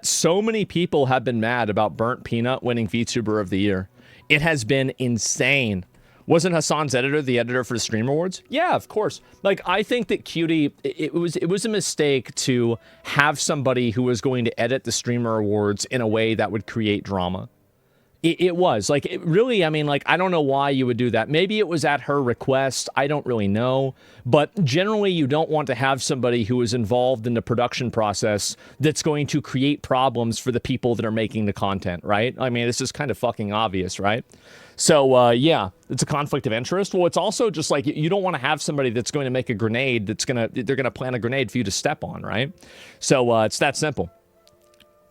so many people have been mad about Burnt Peanut winning VTuber of the Year. It has been insane. Wasn't Hassan's editor the editor for the Stream Awards? Yeah, of course. Like, I think that Cutie, it was a mistake to have somebody who was going to edit the Streamer Awards in a way that would create drama. It was. Like, it really, I mean, like, I don't know why you would do that. Maybe it was at her request. I don't really know. But generally, you don't want to have somebody who is involved in the production process that's going to create problems for the people that are making the content, right? I mean, this is kind of fucking obvious, right? So, yeah, it's a conflict of interest. Well, it's also just like you don't want to have somebody that's going to make a grenade they're going to plant a grenade for you to step on, right? So, it's that simple.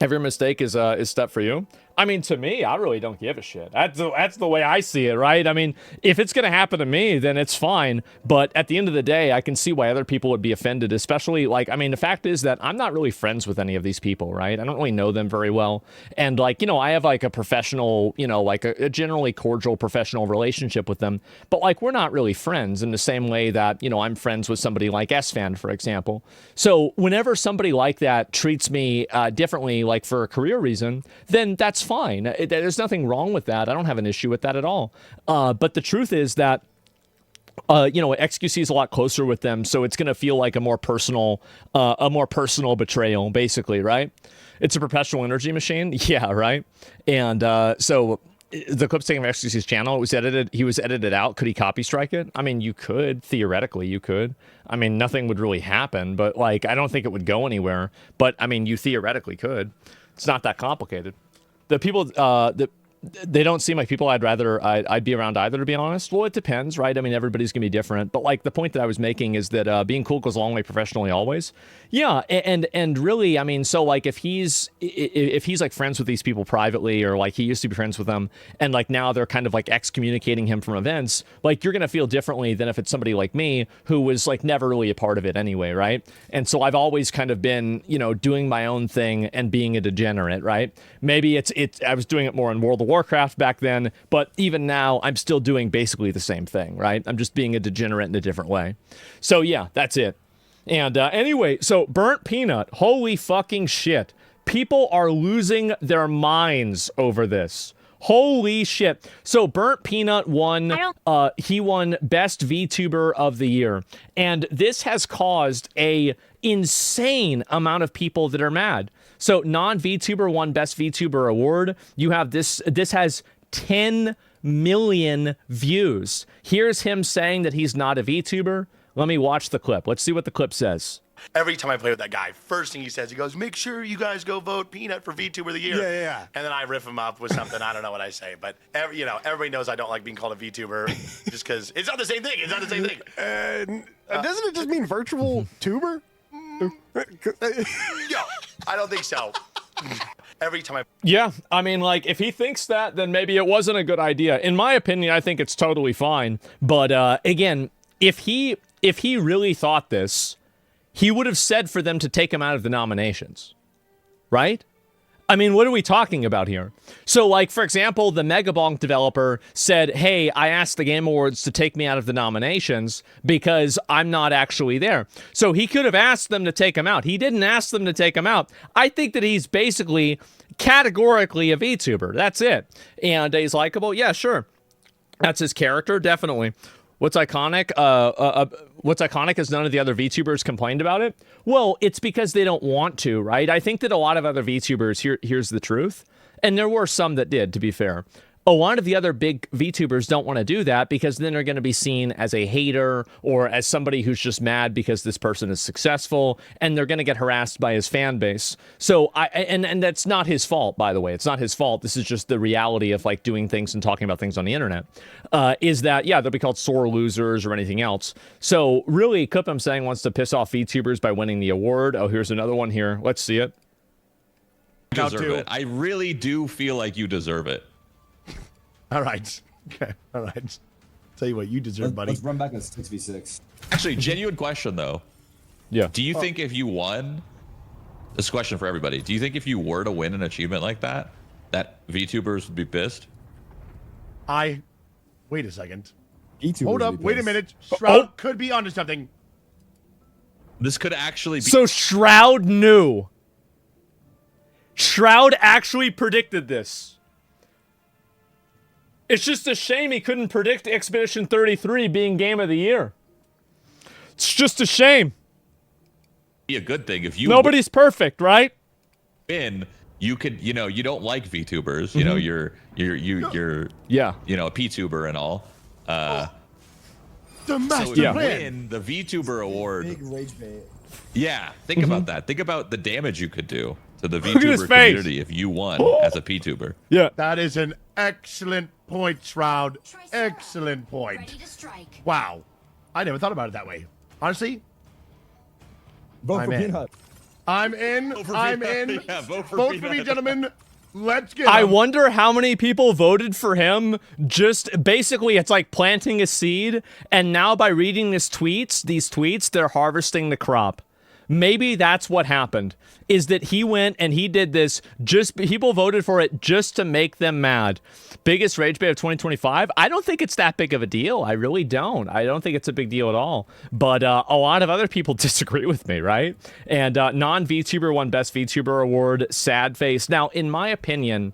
Every mistake is step for you. I mean, to me, I really don't give a shit. That's the way I see it, right? I mean, if it's going to happen to me, then it's fine. But at the end of the day, I can see why other people would be offended, especially, like, I mean, the fact is that I'm not really friends with any of these people, right? I don't really know them very well. And, like, you know, I have, like, a professional, you know, like a generally cordial professional relationship with them. But, like, we're not really friends in the same way that, you know, I'm friends with somebody like S-Fan, for example. So whenever somebody like that treats me differently, like, for a career reason, then that's fine. There's nothing wrong with that. I don't have an issue with that at all. But the truth is that, you know, XQC is a lot closer with them, so it's going to feel like a more personal betrayal, basically, right? It's a perpetual energy machine. Yeah, right? And so the clip's taken from XQC's channel. It was edited. He was edited out. Could he copy strike it? I mean, you could. Theoretically, you could. I mean, nothing would really happen, but, like, I don't think it would go anywhere. But, I mean, you theoretically could. It's not that complicated. The people, they don't seem like people I'd be around either, to be honest. Well, it depends, right? I mean, everybody's gonna be different. But, like, the point that I was making is that being cool goes a long way professionally always. Yeah, and really, I mean, so, like, if he's like friends with these people privately, or like he used to be friends with them, and, like, now they're kind of like excommunicating him from events, like, you're gonna feel differently than if it's somebody like me who was, like, never really a part of it anyway, right? And so I've always kind of been, you know, doing my own thing and being a degenerate, right? Maybe I was doing it more in World of Warcraft back then, but even now I'm still doing basically the same thing, right? I'm just being a degenerate in a different way. So yeah, that's it. And anyway, so Burnt Peanut, holy fucking shit. People are losing their minds over this. Holy shit. So Burnt Peanut won, he won Best VTuber of the Year. And this has caused a insane amount of people that are mad. So non-VTuber won Best VTuber award. You have this has 10 million views. Here's him saying that he's not a VTuber. Let me watch the clip. Let's see what the clip says. Every time I play with that guy, first thing he says, he goes, make sure you guys go vote Peanut for VTuber of the Year. Yeah. And then I riff him up with something. I don't know what I say. But, everybody knows I don't like being called a VTuber just because it's not the same thing. It's not the same thing. Doesn't it just mean virtual tuber? Yo, I don't think so. Every time Yeah, I mean, like, if he thinks that, then maybe it wasn't a good idea. In my opinion, I think it's totally fine. But, again, if he really thought this, he would have said for them to take him out of the nominations, right? I mean, what are we talking about here? So, like, for example, the Megabonk developer said, hey, I asked the Game Awards to take me out of the nominations because I'm not actually there. So he could have asked them to take him out. He didn't ask them to take him out. I think that he's basically categorically a VTuber. That's it. And he's likable? Yeah, sure. That's his character, definitely. What's iconic? What's iconic is none of the other VTubers complained about it. Well, it's because they don't want to, right? I think that a lot of other VTubers, here's the truth, and there were some that did, to be fair. A lot of the other big VTubers don't want to do that because then they're going to be seen as a hater or as somebody who's just mad because this person is successful, and they're going to get harassed by his fan base. So and that's not his fault, by the way. It's not his fault. This is just the reality of, like, doing things and talking about things on the internet. Is that, yeah, they'll be called sore losers or anything else. So really, Kupam saying wants to piss off VTubers by winning the award. Oh, here's another one here. Let's see it. Deserve it. I really do feel like you deserve it. All right. Okay. All right. Tell you what, you deserve, buddy. Let's run back a 6v6. Actually, genuine question though. Yeah. Do you think if you won, this question for everybody, do you think if you were to win an achievement like that, that VTubers would be pissed? Wait a second. VTubers Hold up. would be Wait a pissed. minute. Shroud could be onto something. This could actually be. So Shroud knew. Shroud actually predicted this. It's just a shame he couldn't predict Expedition 33 being Game of the Year. It's just a shame. Be a good thing if you Nobody's perfect, right? win. You could, you don't like VTubers. You know, you're Yeah. a PTuber and all. The So master if you plan. win the VTuber award, Big rage bait. yeah, think about that. Think about the damage you could do to the at his VTuber face. community if you won as a PTuber. Yeah. That is an excellent point, Shroud. Excellent point. Ready to strike. Wow. I never thought about it that way. Honestly, Vote I'm for in. Peanut. I'm in. for I'm Peanut. in. Yeah, vote for me, Peanut. gentlemen. Let's get I him. wonder how many people voted for him. Just basically, it's like planting a seed, and now by reading these tweets, they're harvesting the crop. Maybe that's what happened, is that he went and he did this, just people voted for it just to make them mad. Biggest rage bait of 2025? I don't think it's that big of a deal. I really don't. I don't think it's a big deal at all. But a lot of other people disagree with me, right? And non-VTuber won Best VTuber Award, sad face. Now, in my opinion,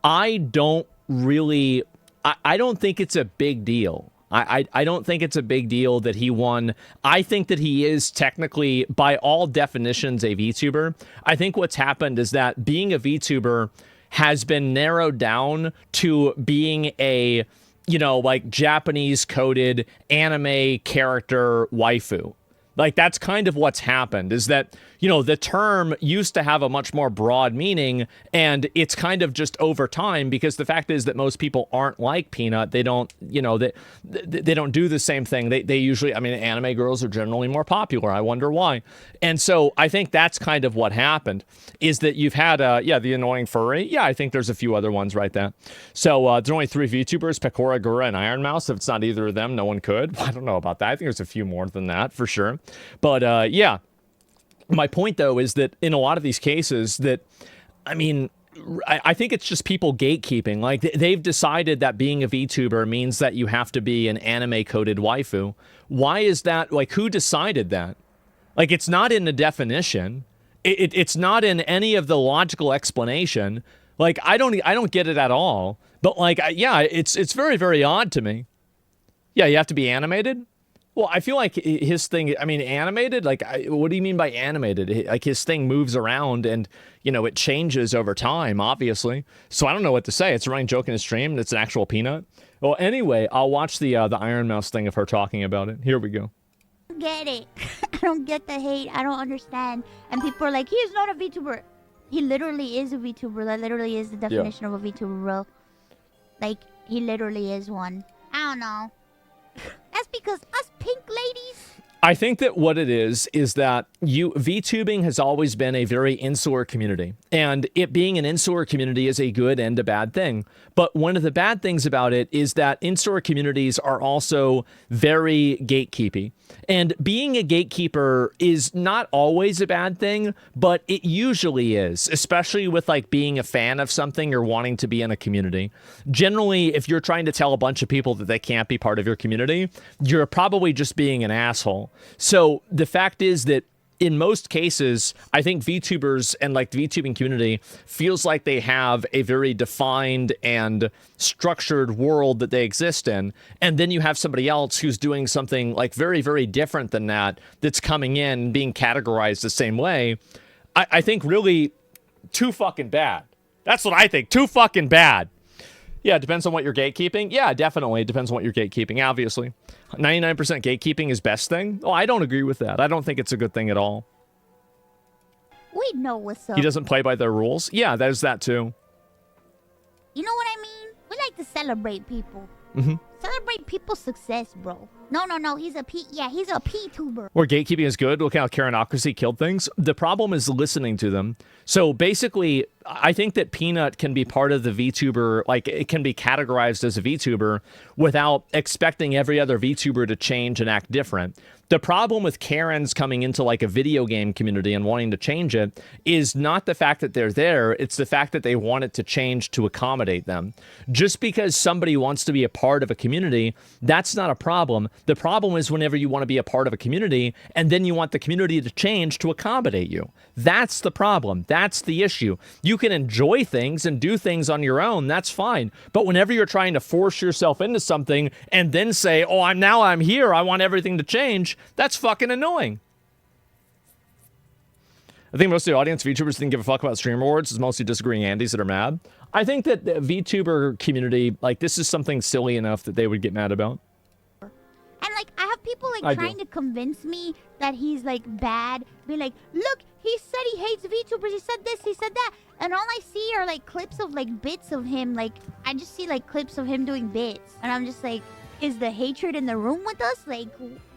I don't think it's a big deal. I don't think it's a big deal that he won. I think that he is technically, by all definitions, a VTuber. I think what's happened is that being a VTuber has been narrowed down to being a, like Japanese coded anime character waifu. Like, that's kind of what's happened, is that, the term used to have a much more broad meaning, and it's kind of just over time, because the fact is that most people aren't like Peanut. They don't, they don't do the same thing. They usually, anime girls are generally more popular. I wonder why. And so I think that's kind of what happened, is that you've had, the annoying furry. Yeah, I think there's a few other ones right there. So there's only 3 VTubers, Pecora, Gura, and Iron Mouse. If it's not either of them, no one could. I don't know about that. I think there's a few more than that, for sure. But yeah, my point though is that in a lot of these cases that, I think it's just people gatekeeping. Like, they've decided that being a VTuber means that you have to be an anime coded waifu. Why is that? Like, who decided that? Like, it's not in the definition. It's not in any of the logical explanation. Like, I don't get it at all. But like, yeah, it's very, very odd to me. Yeah, you have to be animated. Well, I feel like his thing, animated, like, what do you mean by animated? Like, his thing moves around and, it changes over time, obviously. So I don't know what to say. It's a running joke in his stream. It's an actual Peanut. Well, anyway, I'll watch the Iron Mouse thing of her talking about it. Here we go. Get it. I don't get the hate. I don't understand. And people are like, he's not a VTuber. He literally is a VTuber. That literally is the definition of a VTuber, bro. Like, he literally is one. I don't know. That's because us pink ladies. I think that what it is that VTubing has always been a very insular community, and it being an insular community is a good and a bad thing. But one of the bad things about it is that insular communities are also very gatekeepy. And being a gatekeeper is not always a bad thing, but it usually is, especially with like being a fan of something or wanting to be in a community. Generally, if you're trying to tell a bunch of people that they can't be part of your community, you're probably just being an asshole. So the fact is that in most cases, I think VTubers and like the VTubing community feels like they have a very defined and structured world that they exist in. And then you have somebody else who's doing something like very, very different than that, that's coming in and being categorized the same way. I think really too fucking bad. That's what I think. Too fucking bad. Yeah, it depends on what you're gatekeeping. Yeah, definitely. It depends on what you're gatekeeping, obviously. 99% gatekeeping is best thing. Oh, I don't agree with that. I don't think it's a good thing at all. We know what's up. He doesn't play by their rules. Yeah, there's that too. You know what I mean? We like to celebrate people. Mm-hmm. Celebrate people's success, bro. No. He's a P-tuber. Where gatekeeping is good. Look how Karenocracy killed things. The problem is listening to them. So basically, I think that Peanut can be part of the VTuber, like it can be categorized as a VTuber without expecting every other VTuber to change and act different. The problem with Karens coming into like a video game community and wanting to change it is not the fact that they're there, it's the fact that they want it to change to accommodate them. Just because somebody wants to be a part of a community community, that's not a problem. The problem is whenever you want to be a part of a community and then you want the community to change to accommodate you. That's the problem. That's the issue. You can enjoy things and do things on your own. That's fine. But whenever you're trying to force yourself into something and then say, oh, I'm here, I want everything to change, that's fucking annoying. I think most of the audience, VTubers, didn't give a fuck about Stream Awards. It's mostly disagreeing Andys that are mad. I think that the VTuber community, like, this is something silly enough that they would get mad about. And like, I have people like trying to convince me that he's like bad. Be like, look, he said he hates VTubers. He said this, he said that. And all I see are like clips of like bits of him. Like, I just see like clips of him doing bits. And I'm just like, is the hatred in the room with us? Like,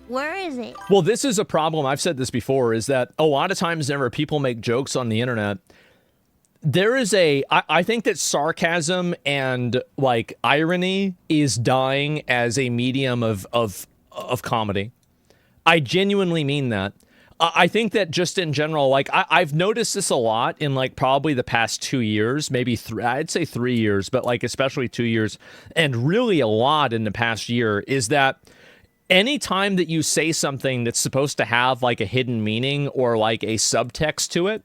where is it? Well, this is a problem. I've said this before, is that a lot of times whenever people make jokes on the internet, there is I think that sarcasm and like irony is dying as a medium of comedy. I genuinely mean that. I think that just in general, like I've noticed this a lot in like probably the past 2 years, maybe I'd say 3 years, but like especially 2 years, and really a lot in the past year, is that anytime that you say something that's supposed to have like a hidden meaning or like a subtext to it,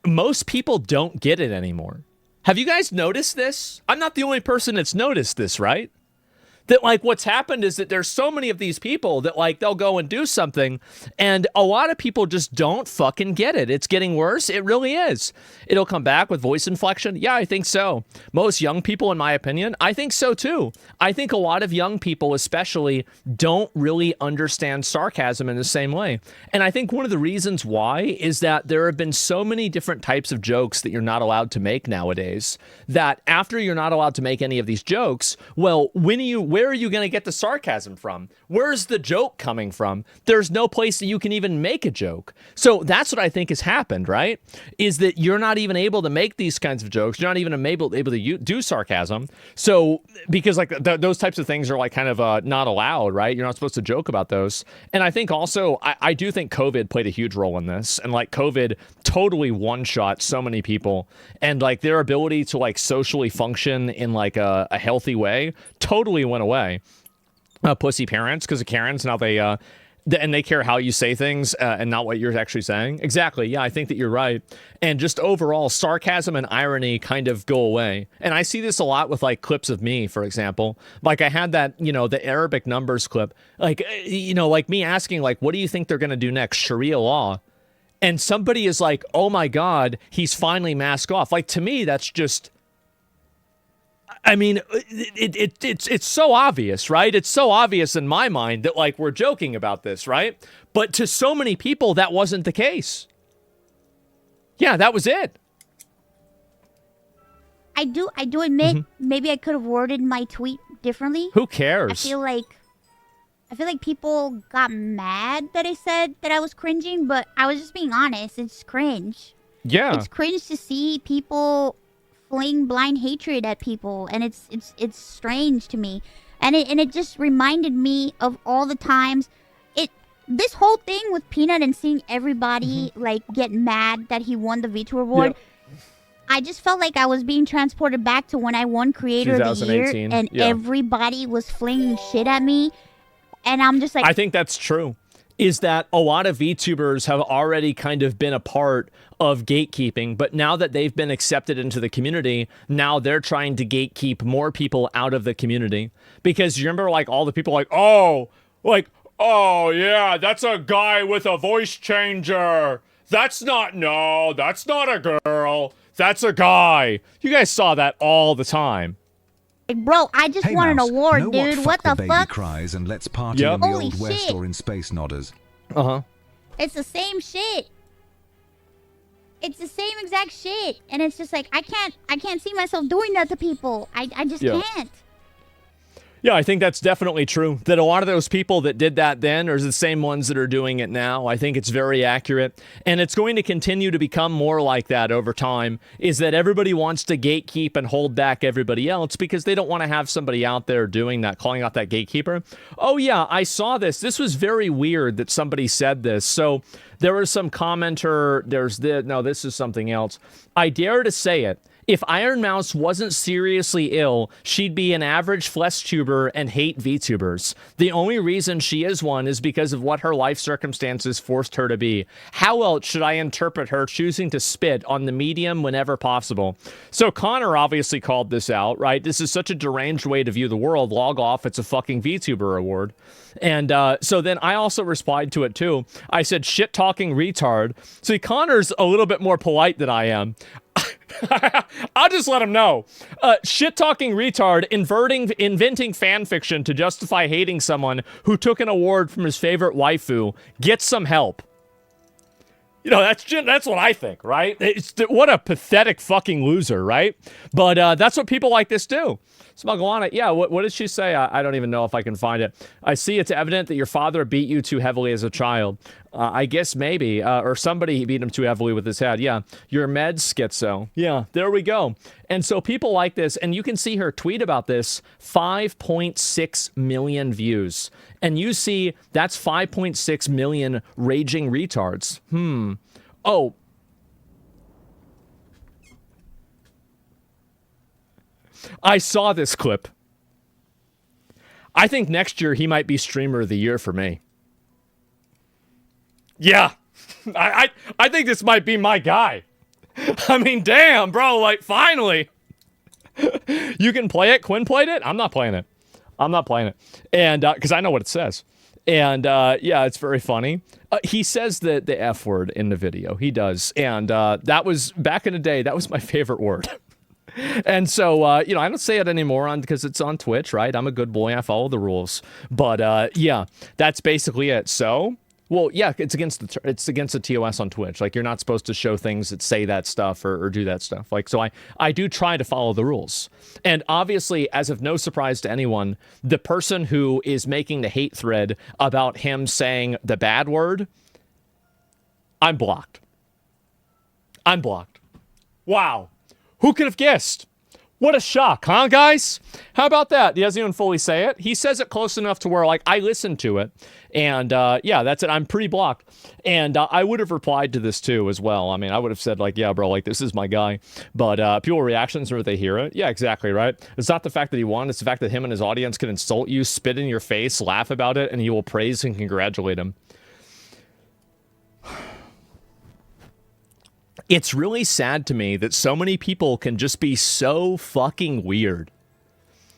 most people don't get it anymore. Have you guys noticed this? I'm not the only person that's noticed this, right? That like what's happened is that there's so many of these people that like they'll go and do something and a lot of people just don't fucking get it. It's getting worse. It really is. It'll come back with voice inflection. Yeah, I think so. Most young people, in my opinion, I think so too. I think a lot of young people especially don't really understand sarcasm in the same way. And I think one of the reasons why is that there have been so many different types of jokes that you're not allowed to make nowadays, that after you're not allowed to make any of these jokes, well, where are you going to get the sarcasm from? Where's the joke coming from? There's no place that you can even make a joke. So that's what I think has happened, right? Is that you're not even able to make these kinds of jokes. You're not even able to do sarcasm. So because like those types of things are like kind of not allowed, right? You're not supposed to joke about those. And I think also, I do think COVID played a huge role in this. And like COVID totally one-shot so many people. And like their ability to like socially function in like a healthy way totally went away. Pussy parents, because of Karens, now and they care how you say things and not what you're actually saying. Exactly. Yeah, I think that you're right. And just overall, sarcasm and irony kind of go away. And I see this a lot with like clips of me, for example. Like I had that, the Arabic numbers clip. Like, like me asking, like, what do you think they're going to do next? Sharia law. And somebody is like, oh my God, he's finally masked off. Like, to me, that's just... I mean, it's so obvious, right? It's so obvious in my mind that like we're joking about this, right? But to so many people, that wasn't the case. Yeah, that was it. I do admit maybe I could have worded my tweet differently. Who cares? I feel like people got mad that I said that I was cringing, but I was just being honest. It's cringe. Yeah. It's cringe to see people fling blind hatred at people, and it's strange to me, and it just reminded me of all the times this whole thing with Peanut and seeing everybody like get mad that he won the VTuber award. Yep. I just felt like I was being transported back to when I won Creator of the Year, and everybody was flinging shit at me, and I'm just like, I think that's true. Is that a lot of VTubers have already kind of been a part of gatekeeping, but now that they've been accepted into the community, now they're trying to gatekeep more people out of the community. Because you remember like all the people like, oh yeah, that's a guy with a voice changer. That's not a girl. That's a guy. You guys saw that all the time. Like, bro, I just won an award, dude. What the baby fuck? Cries and let's party in the Holy Old West shit. or in Space Nodders. It's the same shit. It's the same exact shit, and it's just like I can't see myself doing that to people. I just can't. Yeah, I think that's definitely true. That a lot of those people that did that then are the same ones that are doing it now. I think it's very accurate. And it's going to continue to become more like that over time, is that everybody wants to gatekeep and hold back everybody else because they don't want to have somebody out there doing that, calling out that gatekeeper. Oh yeah, I saw this. This was very weird that somebody said this. So there was some commenter, this is something else. I dare to say it. If Iron Mouse wasn't seriously ill, she'd be an average flesh tuber and hate VTubers. The only reason she is one is because of what her life circumstances forced her to be. How else should I interpret her choosing to spit on the medium whenever possible? So Connor obviously called this out, right? This is such a deranged way to view the world. Log off. It's a fucking VTuber award. And so then I also replied to it too. I said, shit talking retard. See, Connor's a little bit more polite than I am. I'll just let him know. Shit-talking retard inventing fan fiction to justify hating someone who took an award from his favorite waifu. Get some help. You know, that's what I think, right? What a pathetic fucking loser, right? But that's what people like this do. Smuggleana, yeah, what did she say? I don't even know if I can find it. I see it's evident that your father beat you too heavily as a child. I guess maybe. Or somebody beat him too heavily with his head. Yeah, your meds schizo. Yeah, there we go. And so people like this, and you can see her tweet about this, 5.6 million views. And you see that's 5.6 million raging retards. Oh. I saw this clip. I think next year he might be streamer of the year for me. Yeah. I think this might be my guy. I mean, damn, bro, like finally. You can play it. Quinn played it. I'm not playing it. And because I know what it says. And yeah, it's very funny. He says the F word in the video. He does. And that was back in the day. That was my favorite word. And so, you know, I don't say it anymore because it's on Twitch, right? I'm a good boy. I follow the rules. But yeah, that's basically it. So, well, yeah, it's against the TOS on Twitch. Like, you're not supposed to show things that say that stuff or do that stuff. Like, so I do try to follow the rules. And obviously, as of no surprise to anyone, the person who is making the hate thread about him saying the bad word, I'm blocked. Wow. Who could have guessed? What a shock, huh, guys? How about that? He doesn't even fully say it. He says it close enough to where, like, I listened to it. And, yeah, that's it. I'm pretty blocked. And I would have replied to this, too, as well. I mean, I would have said, like, yeah, bro, like, this is my guy. But people reactions whenever they hear it. Yeah, exactly, right? It's not the fact that he won. It's the fact that him and his audience can insult you, spit in your face, laugh about it, and he will praise and congratulate him. It's really sad to me that so many people can just be so fucking weird.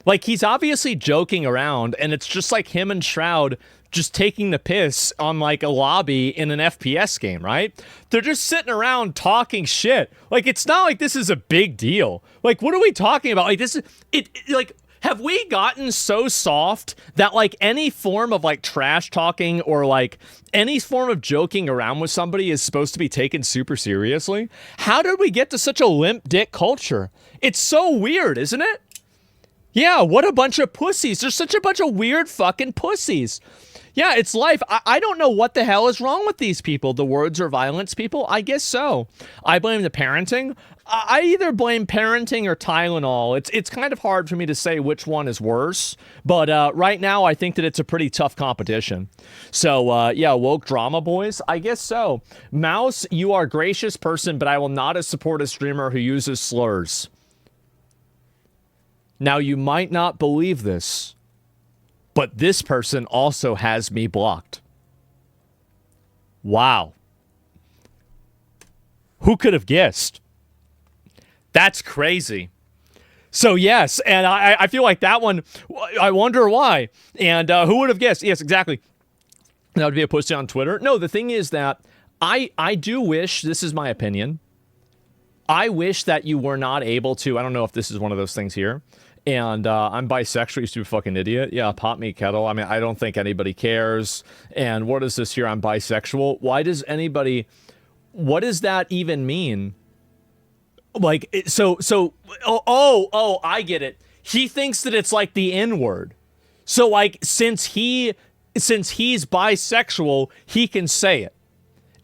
Like, he's obviously joking around, and it's just like him and Shroud just taking the piss on, like, a lobby in an FPS game, right? They're just sitting around talking shit. Like, it's not like this is a big deal. Like, what are we talking about? Like, this is... like... Have we gotten so soft that, like, any form of, like, trash talking or, like, any form of joking around with somebody is supposed to be taken super seriously? How did we get to such a limp dick culture? It's so weird, isn't it? Yeah, what a bunch of pussies. There's such a bunch of weird fucking pussies. Yeah, it's life. I don't know what the hell is wrong with these people. The words or violence people? I guess so. I blame the parenting. I either blame parenting or Tylenol. It's kind of hard for me to say which one is worse. But right now, I think that it's a pretty tough competition. So, yeah, woke drama boys? I guess so. Mouse, you are a gracious person, but I will not support a streamer who uses slurs. Now, you might not believe this, but this person also has me blocked. Wow. Who could have guessed? That's crazy. So, yes, and I feel like that one, I wonder why. And who would have guessed? Yes, exactly. That would be a pussy on Twitter. No, the thing is that I do wish, this is my opinion, I wish that you were not able to, I don't know if this is one of those things here, and I'm bisexual, you stupid fucking idiot. Yeah, pop me kettle. I mean, I don't think anybody cares. And what is this here? I'm bisexual. Why does anybody, what does that even mean? Like, so, I get it. He thinks that it's like the N-word. So, like, since he's bisexual, he can say it.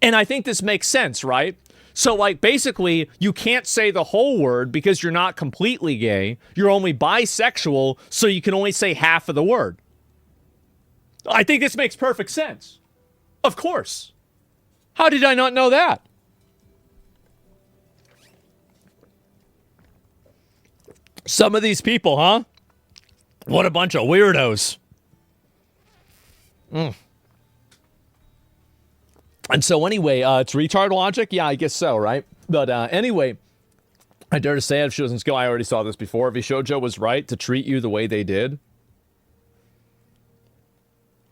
And I think this makes sense, right? So, like, basically, you can't say the whole word because you're not completely gay. You're only bisexual, so you can only say half of the word. I think this makes perfect sense. Of course. How did I not know that? Some of these people, huh? What a bunch of weirdos. And so anyway, it's retard logic. Yeah, I guess so, right? But anyway, I dare to say if she doesn't skill, I already saw this before. If Vishojo was right to treat you the way they did.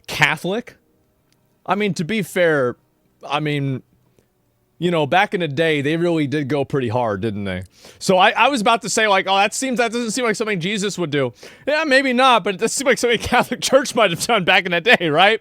Catholic? I mean, to be fair, I mean, you know, back in the day, they really did go pretty hard, didn't they? So I was about to say, like, oh, that doesn't seem like something Jesus would do. Yeah, maybe not, but it does seem like something Catholic Church might have done back in the day, right?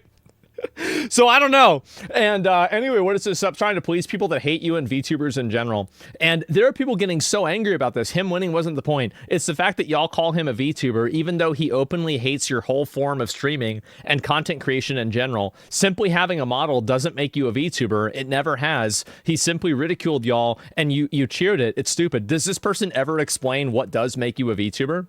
So I don't know. And anyway, what is this up? Trying to please people that hate you and VTubers in general. And there are people getting so angry about this. Him winning wasn't the point. It's the fact that y'all call him a VTuber, even though he openly hates your whole form of streaming and content creation in general. Simply having a model doesn't make you a VTuber. It never has. He simply ridiculed y'all and you cheered it. It's stupid. Does this person ever explain what does make you a VTuber?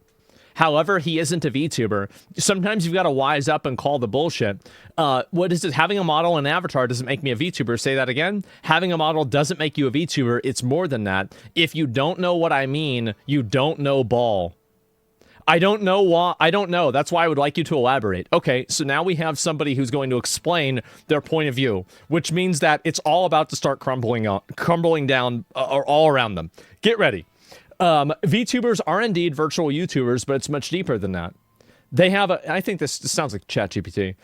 However, he isn't a VTuber. Sometimes you've got to wise up and call the bullshit. What is it? Having a model and avatar doesn't make me a VTuber. Say that again. Having a model doesn't make you a VTuber. It's more than that. If you don't know what I mean, you don't know ball. I don't know why. I don't know. That's why I would like you to elaborate. Okay, so now we have somebody who's going to explain their point of view, which means that it's all about to start crumbling down all around them. Get ready. VTubers are indeed virtual YouTubers, but it's much deeper than that. They have I think this sounds like ChatGPT.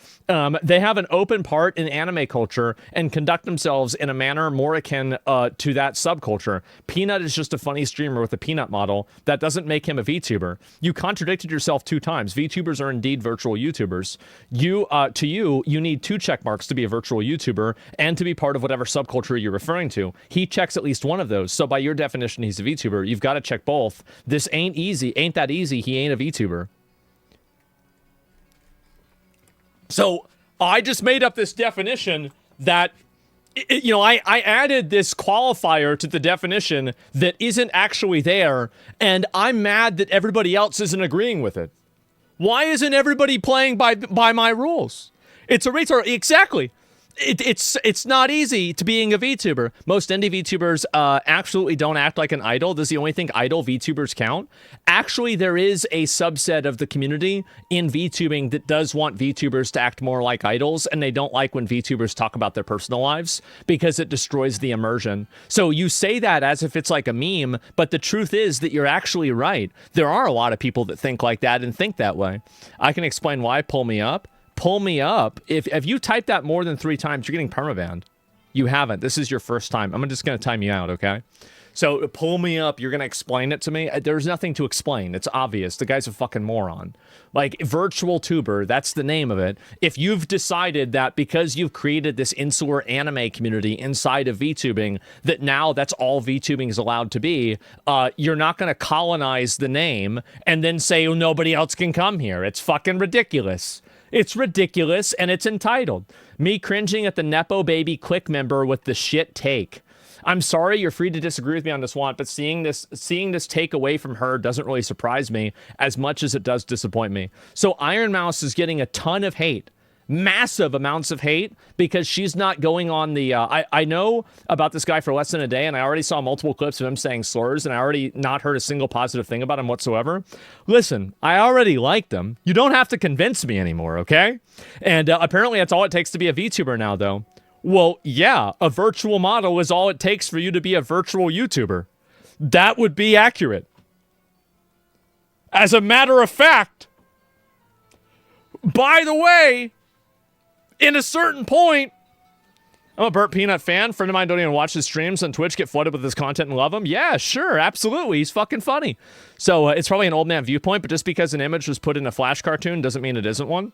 They have an open part in anime culture and conduct themselves in a manner more akin to that subculture. Peanut is just a funny streamer with a peanut model. That doesn't make him a VTuber. You contradicted yourself 2 times. VTubers are indeed virtual YouTubers. You need 2 check marks to be a virtual YouTuber and to be part of whatever subculture you're referring to. He checks at least one of those. So by your definition, he's a VTuber. You've got to check both. This ain't that easy. He ain't a VTuber. So I just made up this definition that, I added this qualifier to the definition that isn't actually there, and I'm mad that everybody else isn't agreeing with it. Why isn't everybody playing by my rules? It's a retard. Exactly. It's not easy to being a VTuber. Most indie VTubers absolutely don't act like an idol. Does the only think idol VTubers count? Actually, there is a subset of the community in VTubing that does want VTubers to act more like idols, and they don't like when VTubers talk about their personal lives because it destroys the immersion. So you say that as if it's like a meme, but the truth is that you're actually right. There are a lot of people that think like that and think that way. I can explain why. Pull me up. Pull me up. If you type that more than 3 times, you're getting permabanned. You haven't. This is your first time. I'm just going to time you out, okay? So pull me up. You're going to explain it to me. There's nothing to explain. It's obvious. The guy's a fucking moron. Like, virtual tuber, that's the name of it. If you've decided that because you've created this insular anime community inside of VTubing, that now that's all VTubing is allowed to be, you're not going to colonize the name and then say, oh, nobody else can come here. It's fucking ridiculous. It's ridiculous, and it's entitled. Me cringing at the Nepo Baby Click member with the shit take. I'm sorry, you're free to disagree with me on this one, but seeing this take away from her doesn't really surprise me as much as it does disappoint me. So Iron Mouse is getting a ton of hate. Massive amounts of hate because she's not going on the I know about this guy for less than a day, and I already saw multiple clips of him saying slurs, and I already not heard a single positive thing about him whatsoever. Listen, I already liked him. You don't have to convince me anymore, okay? And apparently that's all it takes to be a VTuber now, though. Well, yeah, a virtual model is all it takes for you to be a virtual YouTuber. That would be accurate. As a matter of fact, by the way, in a certain point, I'm a Burt Peanut fan. Friend of mine don't even watch his streams on Twitch, get flooded with his content and love him. Yeah, sure, absolutely. He's fucking funny. So it's probably an old man viewpoint, but just because an image was put in a Flash cartoon doesn't mean it isn't one.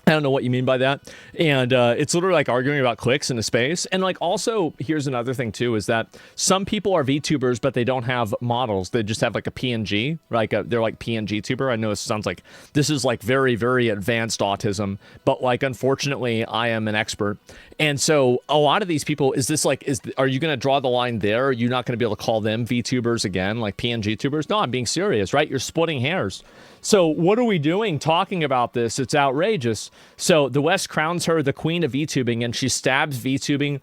I don't know what you mean by that. And it's literally like arguing about clicks in a space. And like also, here's another thing too, is that some people are VTubers, but they don't have models. They just have like a PNG, they're like PNG tuber. I know this is like very, very advanced autism, but like, unfortunately, I am an expert. And so a lot of these people, are you going to draw the line there? Are you not going to be able to call them VTubers again, like PNG tubers? No, I'm being serious, right? You're splitting hairs. So what are we doing talking about this? It's outrageous. So the West crowns her the queen of VTubing, and she stabs VTubing.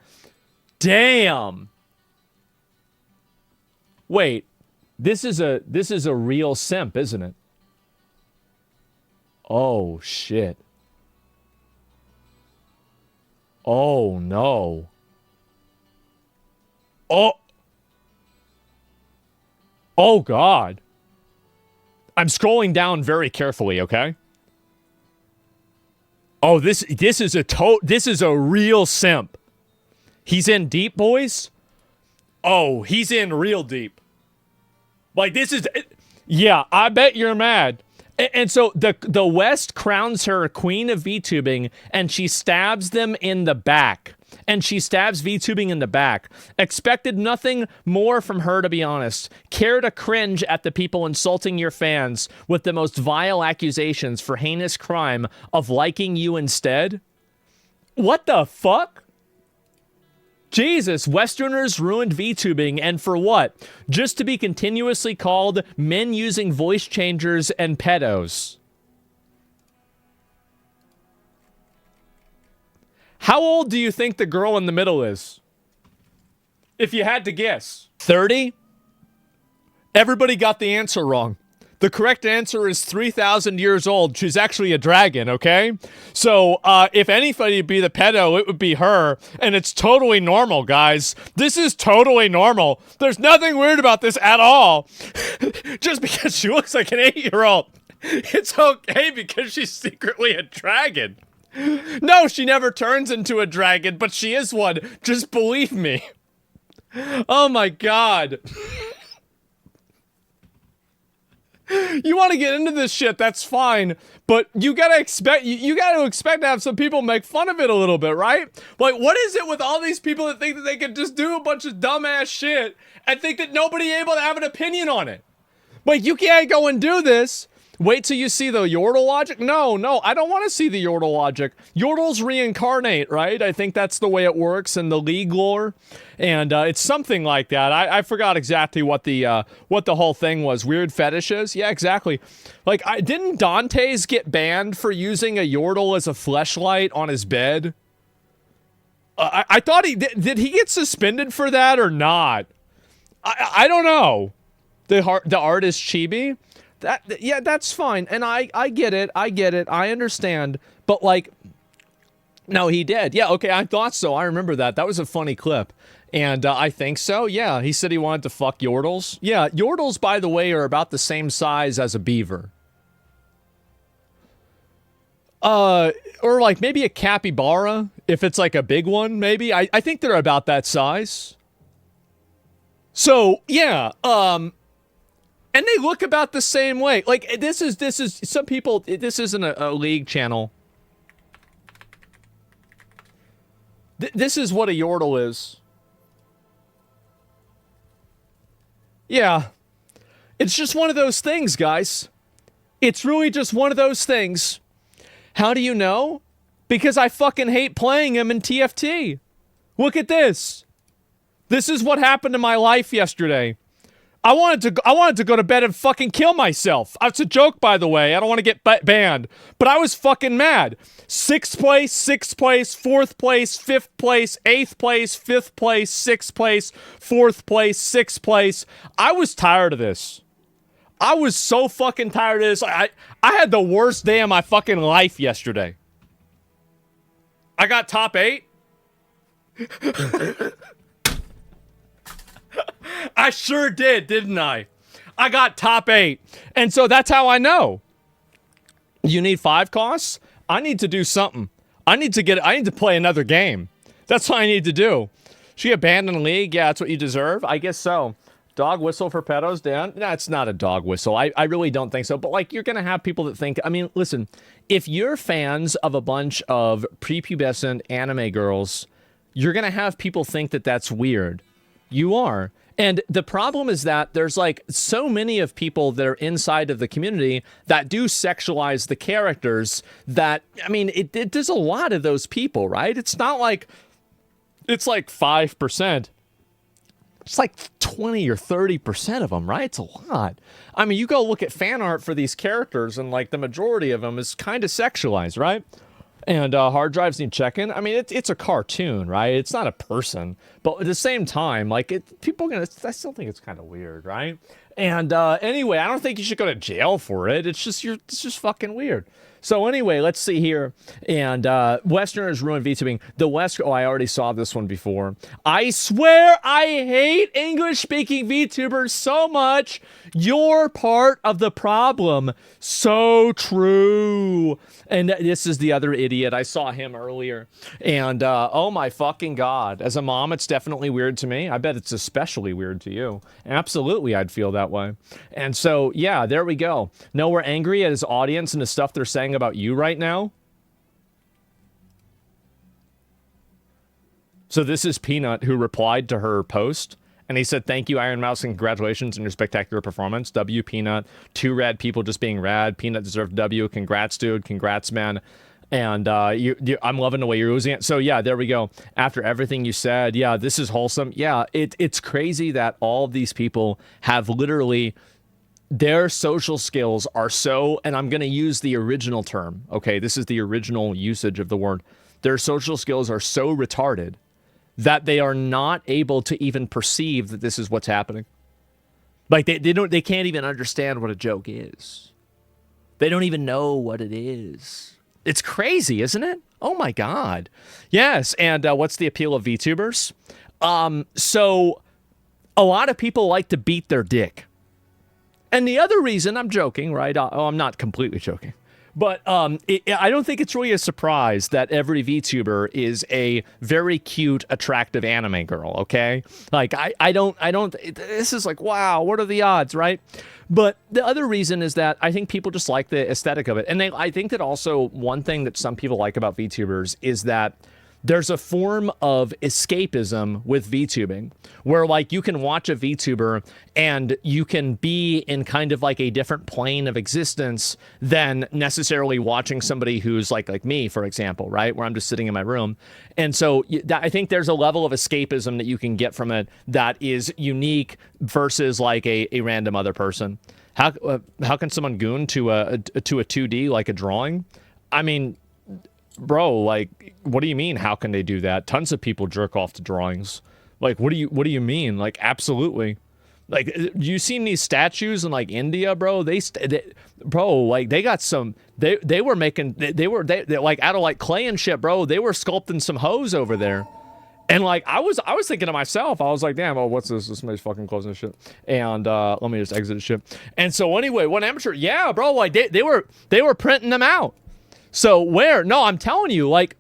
Damn. Wait, This is a real simp, isn't it? Oh shit. Oh no. Oh. Oh God. I'm scrolling down very carefully, okay? Oh, this is a real simp. He's in deep, boys. Oh, he's in real deep. Like this is, yeah. I bet you're mad. And so the West crowns her queen of VTubing, and she stabs them in the back. And she stabs VTubing in the back. Expected nothing more from her, to be honest. Care to cringe at the people insulting your fans with the most vile accusations for heinous crime of liking you instead? What the fuck? Jesus, Westerners ruined VTubing, and for what? Just to be continuously called men using voice changers and pedos. How old do you think the girl in the middle is? If you had to guess. 30? Everybody got the answer wrong. The correct answer is 3,000 years old. She's actually a dragon, okay? So, if anybody would be the pedo, it would be her. And it's totally normal, guys. This is totally normal. There's nothing weird about this at all. Just because she looks like an 8-year-old. It's okay because she's secretly a dragon. No, she never turns into a dragon, but she is one. Just believe me. Oh my God. You want to get into this shit, that's fine, but you gotta expect to have some people make fun of it a little bit, right? Like, what is it with all these people that think that they can just do a bunch of dumbass shit and think that nobody able to have an opinion on it? Like, you can't go and do this. Wait till you see the Yordle logic? No, I don't want to see the Yordle logic. Yordles reincarnate, right? I think that's the way it works in the League lore. And it's something like that. I forgot exactly what the whole thing was. Weird fetishes? Yeah, exactly. Like, didn't Dante's get banned for using a Yordle as a fleshlight on his bed? I thought did he get suspended for that or not? I don't know. The artist Chibi? Yeah, that's fine, and I get it, I understand, but like, no, he did. Yeah, okay, I thought so. I remember that. That was a funny clip, and I think so. Yeah, he said he wanted to fuck Yordles. Yeah, Yordles, by the way, are about the same size as a beaver. Or like maybe a capybara, if it's like a big one, maybe. I think they're about that size. So yeah, and they look about the same way. Like, this is some people, this isn't a League channel. This is what a Yordle is. Yeah. It's just one of those things, guys. It's really just one of those things. How do you know? Because I fucking hate playing him in TFT. Look at this. This is what happened in my life yesterday. I wanted to go to bed and fucking kill myself. It's a joke, by the way. I don't want to get banned. But I was fucking mad. 6th place, 6th place, 4th place, 5th place, 8th place, 5th place, 6th place, 4th place, 6th place. I was tired of this. I was so fucking tired of this. I had the worst day of my fucking life yesterday. I got top 8. I sure did, didn't I? I got top 8. And so that's how I know. You need 5 costs? I need to do something. I need to play another game. That's what I need to do. Should you get banned in the league? Yeah, that's what you deserve. I guess so. Dog whistle for pedos, Dan? No, it's not a dog whistle. I really don't think so. But, like, you're going to have people that think... I mean, listen. If you're fans of a bunch of prepubescent anime girls, you're going to have people think that that's weird. You are. And the problem is that there's like so many of people that are inside of the community that do sexualize the characters that, I mean, there's a lot of those people, right? It's not like, it's like 5%. It's like 20 or 30% of them, right? It's a lot. I mean, you go look at fan art for these characters and like the majority of them is kind of sexualized, right? And hard drives need checking. I mean, it's a cartoon, right? It's not a person. But at the same time, like, people are gonna. I still think it's kind of weird, right? And anyway, I don't think you should go to jail for it. It's just fucking weird. So anyway, let's see here. And Westerners ruined VTubing. The West. Oh, I already saw this one before. I swear I hate English-speaking VTubers so much. You're part of the problem. So true. And this is the other idiot. I saw him earlier. And oh my fucking God. As a mom, it's definitely weird to me. I bet it's especially weird to you. Absolutely, I'd feel that way. And so, yeah, there we go. No, we're angry at his audience and the stuff they're saying about you right now. So this is Peanut, who replied to her post. And he said, "Thank you, Iron Mouse, and congratulations on your spectacular performance. W, Peanut. 2 rad people just being rad. Peanut deserved W. Congrats, dude. Congrats, man. And I'm loving the way you're losing it." So, yeah, there we go. After everything you said, yeah, this is wholesome. Yeah, it's crazy that all of these people have literally... Their social skills are so... And I'm going to use the original term. Okay, this is the original usage of the word. Their social skills are so retarded that they are not able to even perceive that this is what's happening. Like, they can't even understand what a joke is. They don't even know what it is. It's crazy, isn't it? Oh my God. Yes, and what's the appeal of VTubers? So a lot of people like to beat their dick. And the other reason, I'm joking, right? I'm not completely joking. But I don't think it's really a surprise that every VTuber is a very cute, attractive anime girl, okay? Like, I don't, this is like, wow, what are the odds, right? But the other reason is that I think people just like the aesthetic of it. And I think that also one thing that some people like about VTubers is that there's a form of escapism with VTubing where, like, you can watch a VTuber and you can be in kind of like a different plane of existence than necessarily watching somebody who's like me, for example, right? Where I'm just sitting in my room. And so I think there's a level of escapism that you can get from it that is unique versus like a random other person. How can someone goon to a 2D like a drawing? I mean, bro, like, what do you mean? How can they do that? Tons of people jerk off to drawings. Like, what do you mean? Like, absolutely. Like, you seen these statues in like India, bro? Bro, like, they got some. They were making. They like out of like clay and shit, bro. They were sculpting some hoes over there. And like, I was thinking to myself, I was like, damn, oh, what's this? This somebody's fucking closing this shit. And let me just exit the shit. And so anyway, one amateur, yeah, bro, like they were printing them out. So where? No, I'm telling you, like,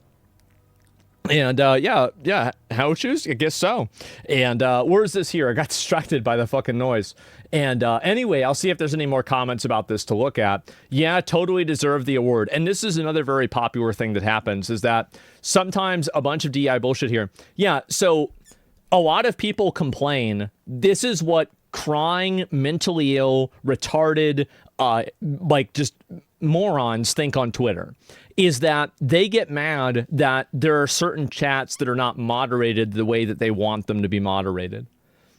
and yeah, how shoes? I guess so. And where is this here? I got distracted by the fucking noise. And anyway, I'll see if there's any more comments about this to look at. Yeah, totally deserve the award. And this is another very popular thing that happens is that sometimes a bunch of DI bullshit here. Yeah, so a lot of people complain. This is what crying, mentally ill, retarded, like just morons think on Twitter, is that they get mad that there are certain chats that are not moderated the way that they want them to be moderated.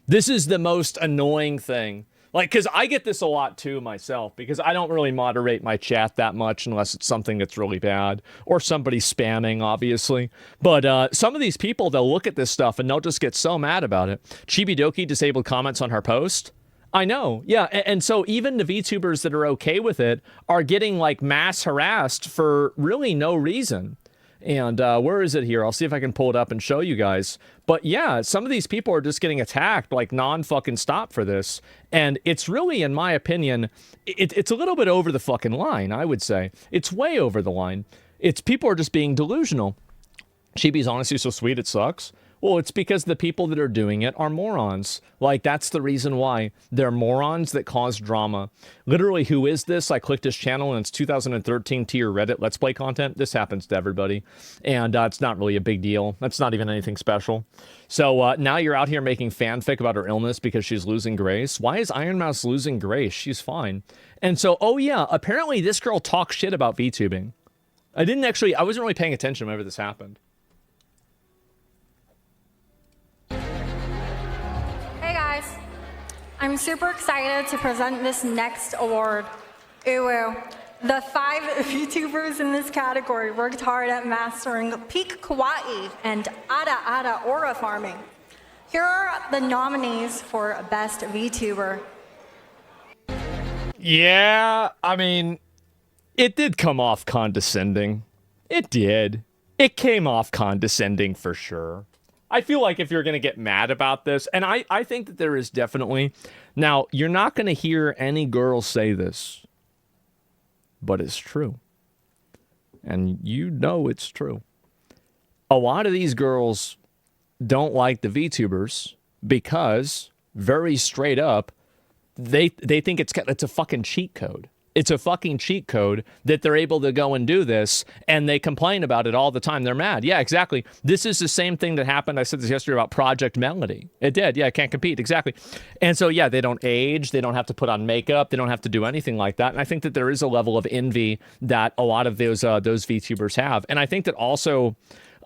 This is the most annoying thing. Like, because I get this a lot too myself, because I don't really moderate my chat that much unless it's something that's really bad or somebody spamming, obviously. But some of these people, they'll look at this stuff and they'll just get so mad about it. Chibidoki disabled comments on her post. I know, yeah, and so even the VTubers that are okay with it are getting like mass harassed for really no reason. And where is it here? I'll see if I can pull it up and show you guys. But yeah, some of these people are just getting attacked like non-fucking stop for this. And it's really, in my opinion, it's a little bit over the fucking line, I would say. It's way over the line. It's people are just being delusional. Chibi's honestly so sweet, it sucks. Well, it's because the people that are doing it are morons. Like, that's the reason why. They're morons that cause drama. Literally, who is this? I clicked his channel, and it's 2013 tier Reddit Let's Play content. This happens to everybody. And it's not really a big deal. That's not even anything special. So now you're out here making fanfic about her illness because she's losing grace. Why is Iron Mouse losing grace? She's fine. And so, oh yeah, apparently this girl talks shit about VTubing. I wasn't really paying attention whenever this happened. I'm super excited to present this next award. Uwu. The 5 VTubers in this category worked hard at mastering peak kawaii and ara aura farming. Here are the nominees for Best VTuber. Yeah, I mean, it did come off condescending. It did. It came off condescending for sure. I feel like if you're going to get mad about this, and I think that there is definitely... Now, you're not going to hear any girl say this, but it's true. And you know it's true. A lot of these girls don't like the VTubers because, very straight up, they think it's a fucking cheat code. It's a fucking cheat code that they're able to go and do this, and they complain about it all the time. They're mad. Yeah, exactly. This is the same thing that happened. I said this yesterday about Project Melody. It did. Yeah, can't compete. Exactly. And so, yeah, they don't age. They don't have to put on makeup. They don't have to do anything like that. And I think that there is a level of envy that a lot of those VTubers have. And I think that also...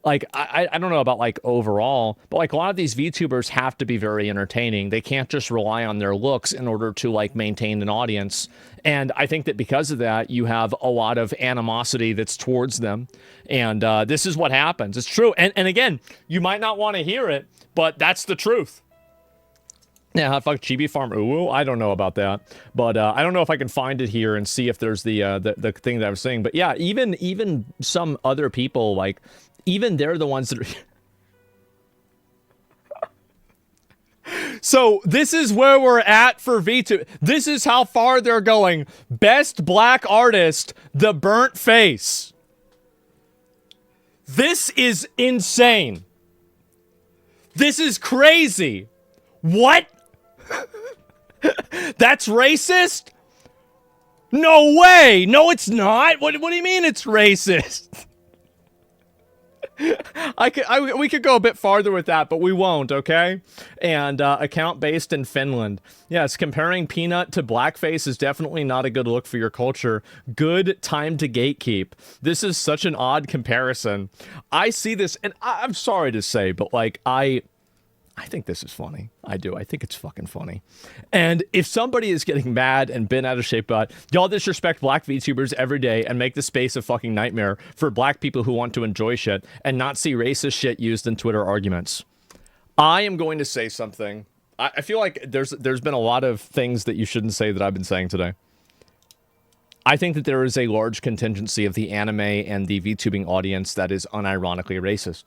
Like, I don't know about, like, overall, but, like, a lot of these VTubers have to be very entertaining. They can't just rely on their looks in order to, like, maintain an audience. And I think that because of that, you have a lot of animosity that's towards them. And this is what happens. It's true. And again, you might not want to hear it, but that's the truth. Yeah, fuck Chibi Farm Uwu? I don't know about that. But I don't know if I can find it here and see if there's the thing that I was saying. But yeah, even some other people, like... Even they're the ones that are... So this is where we're at for VTuber. This is how far they're going. Best black artist, The Burnt Face. This is insane. This is crazy. What? That's racist? No way. No, it's not. What do you mean it's racist? We could go a bit farther with that, but we won't, okay? And account based in Finland. Yes, comparing Peanut to Blackface is definitely not a good look for your culture. Good time to gatekeep. This is such an odd comparison. I see this, and I'm sorry to say, but like, I think this is funny. I do. I think it's fucking funny. And if somebody is getting mad and bent out of shape about y'all disrespect black VTubers every day and make the space a fucking nightmare for black people who want to enjoy shit and not see racist shit used in Twitter arguments. I am going to say something. I feel like there's been a lot of things that you shouldn't say that I've been saying today. I think that there is a large contingency of the anime and the VTubing audience that is unironically racist.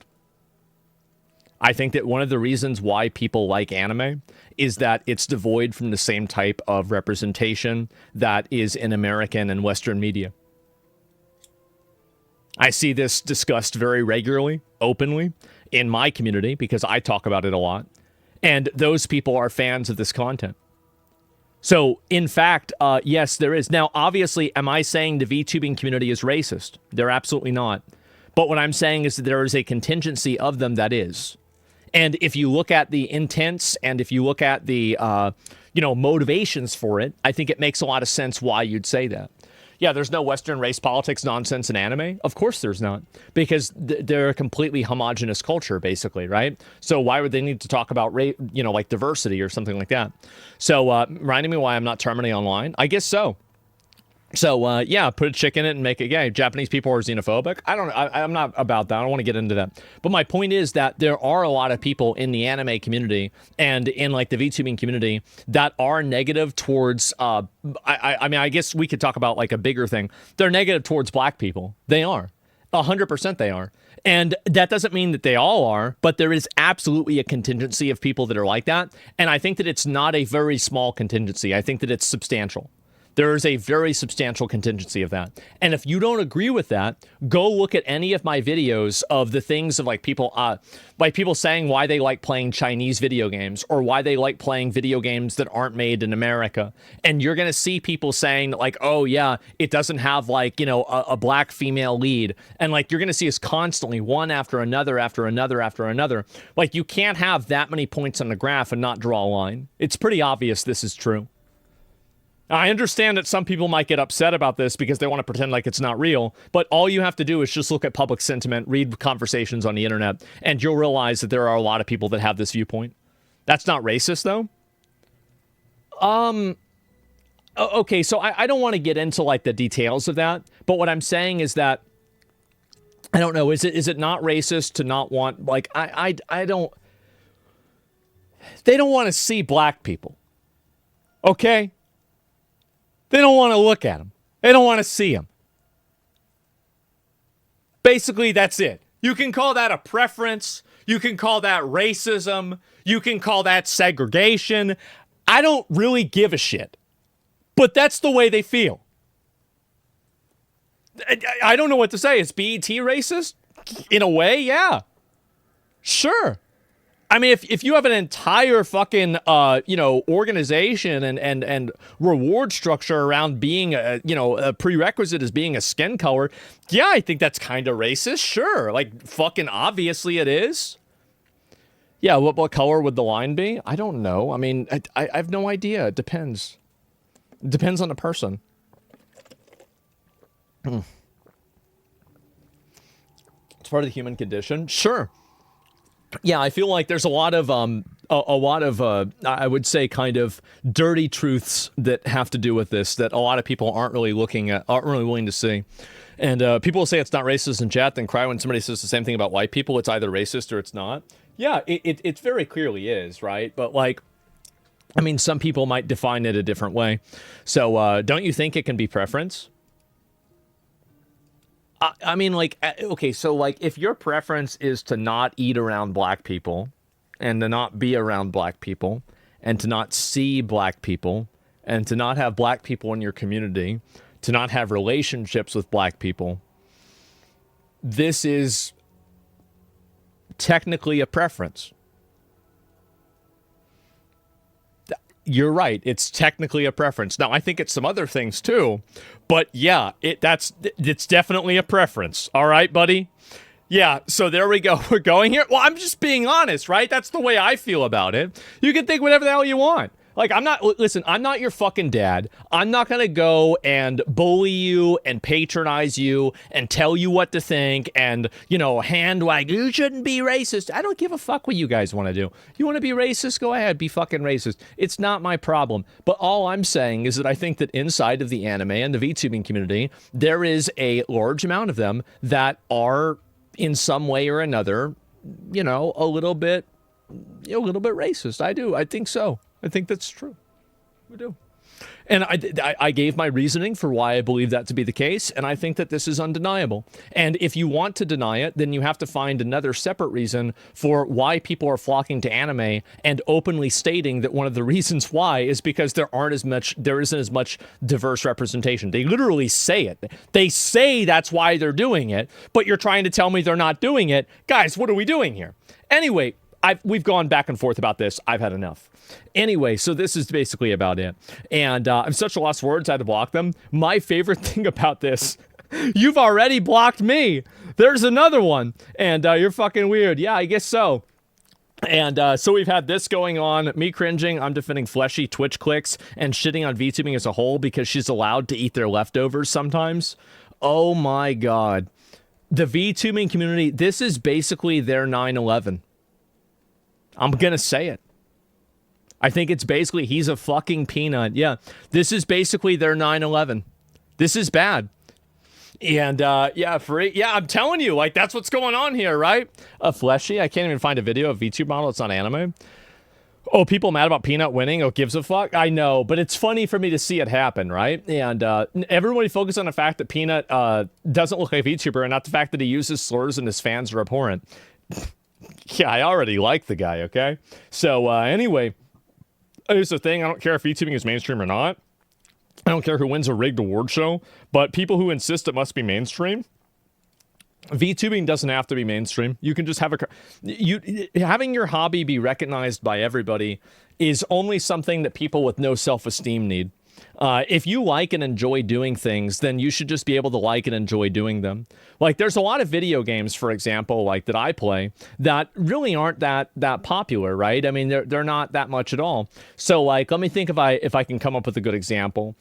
I think that one of the reasons why people like anime is that it's devoid from the same type of representation that is in American and Western media. I see this discussed very regularly, openly, in my community because I talk about it a lot. And those people are fans of this content. So, in fact, yes, there is. Now, obviously, am I saying the VTubing community is racist? They're absolutely not. But what I'm saying is that there is a contingency of them that is. And if you look at the intents and if you look at the, motivations for it, I think it makes a lot of sense why you'd say that. Yeah, there's no Western race politics nonsense in anime. Of course there's not. Because they're a completely homogenous culture, basically, right? So why would they need to talk about, like diversity or something like that? So, reminding me why I'm not terminally online? I guess so. So, yeah, put a chick in it and make it gay. Japanese people are xenophobic. I don't know. I'm not about that. I don't want to get into that. But my point is that there are a lot of people in the anime community and in, like, the VTubing community that are negative towards, I guess we could talk about, like, a bigger thing. They're negative towards black people. They are. 100% they are. And that doesn't mean that they all are, but there is absolutely a contingency of people that are like that. And I think that it's not a very small contingency. I think that it's substantial. There is a very substantial contingency of that. And if you don't agree with that, go look at any of my videos of the things of like people saying why they like playing Chinese video games or why they like playing video games that aren't made in America. And you're going to see people saying like, oh yeah, it doesn't have like, a black female lead. And like, you're going to see us constantly one after another, after another, after another. Like you can't have that many points on the graph and not draw a line. It's pretty obvious this is true. I understand that some people might get upset about this because they want to pretend like it's not real, but all you have to do is just look at public sentiment, read conversations on the internet, and you'll realize that there are a lot of people that have this viewpoint. That's not racist, though. Okay, so I don't want to get into, like, the details of that, but what I'm saying is that, I don't know, is it not racist to not want, like, I don't... they don't want to see black people. Okay? They don't want to look at them. They don't want to see them. Basically, that's it. You can call that a preference. You can call that racism. You can call that segregation. I don't really give a shit. But that's the way they feel. I don't know what to say. Is BET racist? In a way, yeah. Sure. I mean, if you have an entire fucking, organization and reward structure around being, a prerequisite as being a skin color, yeah, I think that's kind of racist. Sure. Like, fucking obviously it is. Yeah, what color would the line be? I don't know. I mean, I have no idea. It depends. It depends on the person. It's part of the human condition. Sure. Yeah, I feel like there's a lot of I would say kind of dirty truths that have to do with this that a lot of people aren't really willing to see. And people will say it's not racist in chat, then cry when somebody says the same thing about white people. It's either racist or it's not. Yeah, it very clearly is, right? But like, I mean, some people might define it a different way. So don't you think it can be preference? I mean, like, okay, so, like, if your preference is to not eat around black people and to not be around black people and to not see black people and to not have black people in your community, to not have relationships with black people, this is technically a preference. You're right. It's technically a preference. Now, I think it's some other things too, but yeah, it's definitely a preference. All right, buddy? Yeah, so there we go. We're going here. Well, I'm just being honest, right? That's the way I feel about it. You can think whatever the hell you want. Like, I'm not your fucking dad. I'm not going to go and bully you and patronize you and tell you what to think and, hand wag, you shouldn't be racist. I don't give a fuck what you guys want to do. You want to be racist? Go ahead, be fucking racist. It's not my problem. But all I'm saying is that I think that inside of the anime and the VTubing community, there is a large amount of them that are in some way or another, a little bit racist. I think so. I think that's true. We do. And I gave my reasoning for why I believe that to be the case, and I think that this is undeniable. And if you want to deny it, then you have to find another separate reason for why people are flocking to anime and openly stating that one of the reasons why is because there isn't as much diverse representation. They literally say it. They say that's why they're doing it, but you're trying to tell me they're not doing it. Guys, what are we doing here? Anyway, we've gone back and forth about this. I've had enough. Anyway, so this is basically about it. And I'm such a lost for words, I had to block them. My favorite thing about this, you've already blocked me. There's another one. And you're fucking weird. Yeah, I guess so. And so we've had this going on, me cringing, I'm defending fleshy Twitch clicks, and shitting on VTubing as a whole because she's allowed to eat their leftovers sometimes. Oh my God. The VTubing community, this is basically their 9/11. I'm going to say it. I think it's basically, he's a fucking peanut. Yeah, this is basically their 9/11. This is bad. And I'm telling you, like, that's what's going on here, right? Fleshy, I can't even find a video of VTube model. It's not anime. Oh, people mad about Peanut winning? Oh, gives a fuck? I know, but it's funny for me to see it happen, right? And everybody focus on the fact that Peanut doesn't look like a VTuber and not the fact that he uses slurs and his fans are abhorrent. Yeah, I already like the guy, okay? So anyway, here's the thing. I don't care if VTubing is mainstream or not. I don't care who wins a rigged award show, but people who insist it must be mainstream, VTubing doesn't have to be mainstream. You can just have having your hobby be recognized by everybody is only something that people with no self-esteem need. If you like and enjoy doing things, then you should just be able to like and enjoy doing them. Like, there's a lot of video games, for example, like that I play, that really aren't that popular, right? I mean, they're not that much at all. So, like, let me think if I can come up with a good example.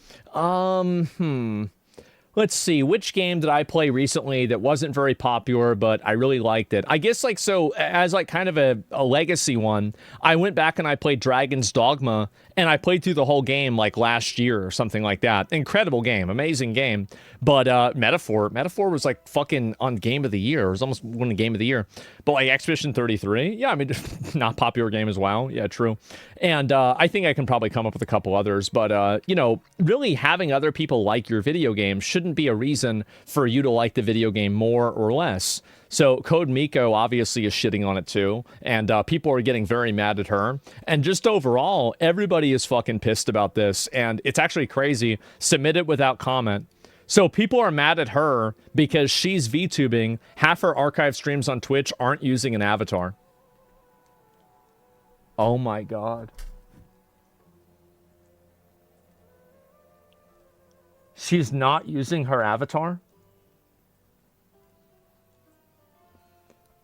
Let's see, which game did I play recently that wasn't very popular, but I really liked it? I guess, like, so as like kind of a legacy one, I went back and I played Dragon's Dogma, And I played through the whole game like last year or something like that. Incredible game, amazing game. But Metaphor was like fucking on Game of the Year. It was almost winning Game of the Year. But like Expedition 33, yeah, I mean, not popular game as well. Yeah, true. And I think I can probably come up with a couple others. But, you know, really having other people like your video game shouldn't be a reason for you to like the video game more or less. So Code Miko obviously is shitting on it too, and people are getting very mad at her. And just overall, everybody is fucking pissed about this, and it's actually crazy. Submit it without comment. So people are mad at her because she's VTubing. Half her archive streams on Twitch aren't using an avatar. Oh my god. She's not using her avatar?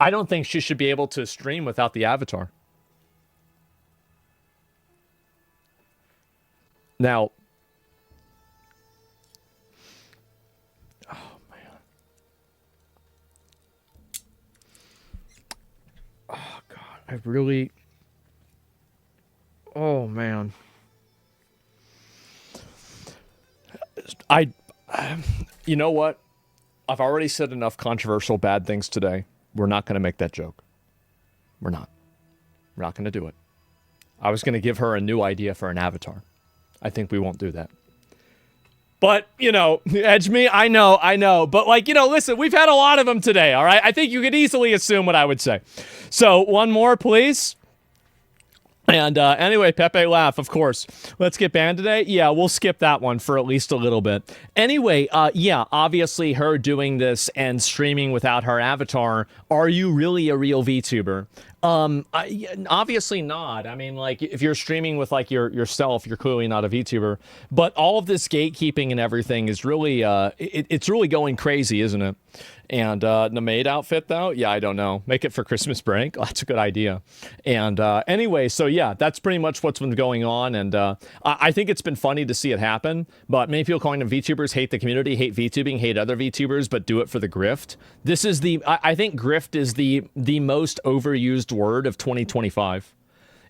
I don't think she should be able to stream without the avatar. Now, oh man. Oh god, I really, oh man. You know what? I've already said enough controversial bad things today. We're not going to make that joke. We're not. We're not going to do it. I was going to give her a new idea for an avatar. I think we won't do that. But, you know, edge me, I know. But, like, you know, listen, we've had a lot of them today, all right? I think you could easily assume what I would say. So, one more, please. And anyway, Pepe Laugh, of course. Let's get banned today? Yeah, we'll skip that one for at least a little bit. Anyway, yeah, obviously her doing this and streaming without her avatar. Are you really a real VTuber? Obviously not. I mean, like, if you're streaming with, like, yourself, you're clearly not a VTuber. But all of this gatekeeping and everything is really, it's really going crazy, isn't it? And the maid outfit, though? Yeah, I don't know. Make it for Christmas break? Oh, that's a good idea. And anyway, so yeah, that's pretty much what's been going on. And I think it's been funny to see it happen. But many people calling them VTubers hate the community, hate VTubing, hate other VTubers, but do it for the grift. This is I think grift is the most overused word of 2025.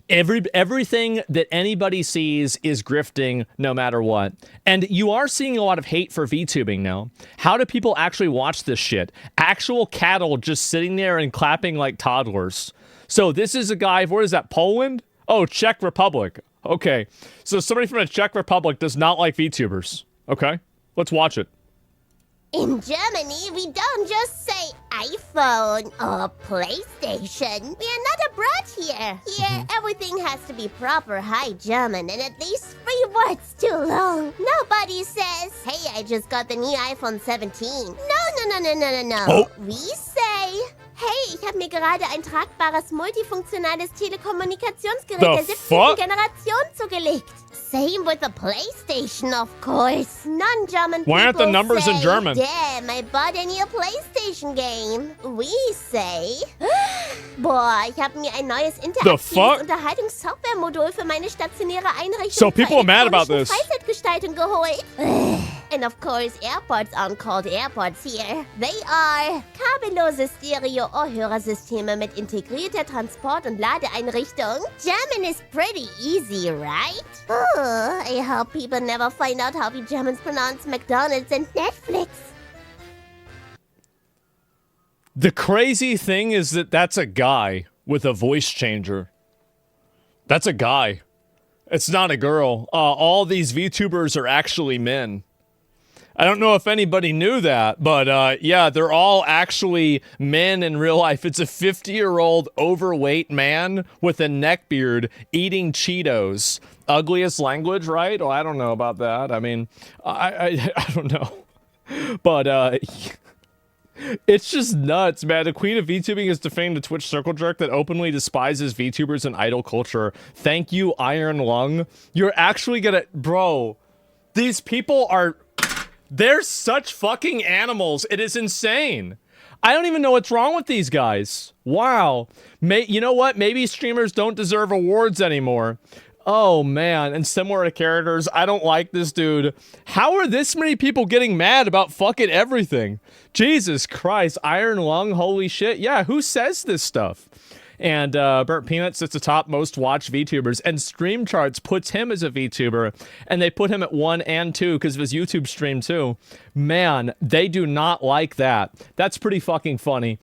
Everything that anybody sees is grifting no matter what. And you are seeing a lot of hate for VTubing now. How do people actually watch this shit? Actual cattle just sitting there and clapping like toddlers. So this is a guy, where is that, Poland? Oh, Czech Republic. Okay. So somebody from the Czech Republic does not like VTubers. Okay. Let's watch it. In Germany, we don't just say iPhone or PlayStation. We are not abroad here. Here, everything has to be proper high German and at least 3 words too long. Nobody says, hey, I just got the new iPhone 17. No. Oh. We say, hey, ich habe mir gerade ein tragbares, multifunktionales Telekommunikationsgerät der 7. Generation zugelegt. Same with the PlayStation, of course. Non-German people Why aren't the numbers say, in German? Damn, I bought a new PlayStation game. We say, boah, ich habe mir ein neues interaktives Unterhaltungssoftware-Modul für meine stationäre Einrichtung So people are mad about für this. Freizeitgestaltung geholt. And of course, AirPods aren't called AirPods here. They are kabellose Stereo-Ohrhörersysteme mit integrierter Transport- und Ladeeinrichtung. German is pretty easy, right? Oh, I hope people never find out how we Germans pronounce McDonald's and Netflix. The crazy thing is that that's a guy with a voice changer. That's a guy. It's not a girl. All these VTubers are actually men. I don't know if anybody knew that, but yeah, they're all actually men in real life. It's a 50-year-old overweight man with a neckbeard eating Cheetos. Ugliest language, right? Oh, I don't know about that. I mean, I don't know. But it's just nuts, man. The queen of VTubing has defamed a Twitch circle jerk that openly despises VTubers and idol culture. Thank you, Iron Lung. You're actually gonna... Bro, these people are... They're such fucking animals. It is insane. I don't even know what's wrong with these guys. Wow. You know what? Maybe streamers don't deserve awards anymore. Oh, man. And similar to characters, I don't like this dude. How are this many people getting mad about fucking everything? Jesus Christ. Iron Lung, holy shit. Yeah, who says this stuff? And Burnt Peanut sits atop most watched VTubers, and Stream Charts puts him as a VTuber, and they put him at 1 and 2 because of his YouTube stream too. Man, they do not like that. That's pretty fucking funny.